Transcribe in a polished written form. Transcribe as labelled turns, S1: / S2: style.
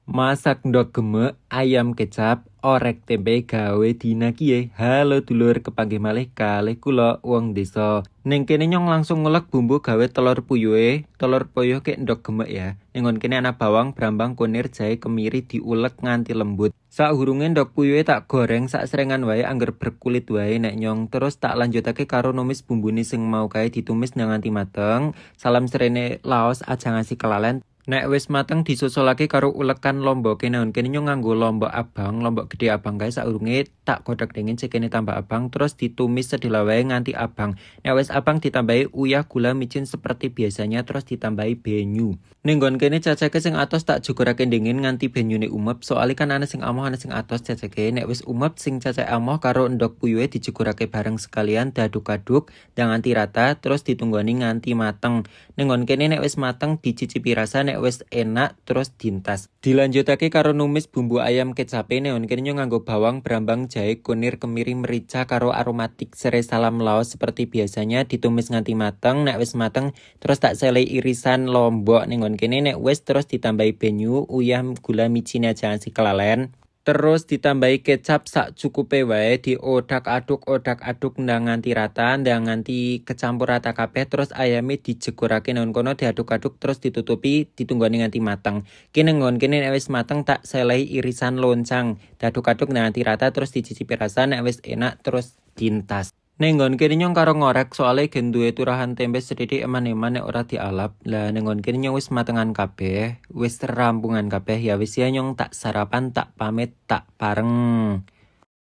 S1: Masak ndok gemek, ayam kecap, orek tempe gawe dina kiye. Halo dulur, kepanggih malih kalih kula wong desa. Ning kene nyong langsung ngulek bumbu gawe telur puyuhe. Telur puyuh kek ndok gemek ya. Ning kene ana bawang, brambang, kunir, jahe, kemiri diulek nganti lembut. Saurunge ndok puyuhe tak goreng sak serengan wae angger berkulit wae nek nyong. Terus tak lanjutake karo numis bumbune sing mau kae ditumis nganti mateng. Salam serene laos aja ngasih kelalen. Nek wis mateng disusulake karo ulekan lombok kene nyong nganggo lombok abang, lombok gede abang kae saurunge tak godhog dingin sekene tambah abang terus ditumis sedhela wae nganti abang. Nek wis abang ditambahi uyah gula micin seperti biasanya terus ditambahi banyu. Ning kene cacake sing atos tak jugurake dingin nganti banyune umep soalnya kan ana sing amoh ana sing atos cacake. Nek wis umep sing cacake amoh karo endhog puyuhe dijugurake bareng sekalian diaduk-aduk nganti rata terus ditunggoni nganti mateng. Ning kene nek wis mateng dicicipi rasa nek wis enak terus dintas. Dilanjutake karo numis bumbu ayam kecape nek kene nganggo bawang, brambang, jahe, kunir, kemiri, merica karo aromatik serai salam laos seperti biasanya ditumis nganti mateng. Nek wis mateng terus tak selei irisan lombok ning kene nek wis terus ditambahi banyu, uyah, gula, micin aja ngasih kelalen. Terus ditambahi kecap sak cukupe wae diodak-aduk ndang nganti rata, ndang nganti kecampur rata kabeh terus ayame dijegurake nang kono diaduk-aduk terus ditutupi ditunggoni nganti mateng. Kene kene nek wis mateng tak selehi irisan loncang, diaduk-aduk ndang nganti rata terus dicicipi rasa nek wis enak terus dintas. Ning kene nyong karo ngorek soalnya gen duwe turahan tempe sedidik eman-eman nek ora dialap. Lah ning kene nyong wis matengan kabeh, wis rampungan kabeh ya wis ya nyong tak sarapan tak pamit tak pareng.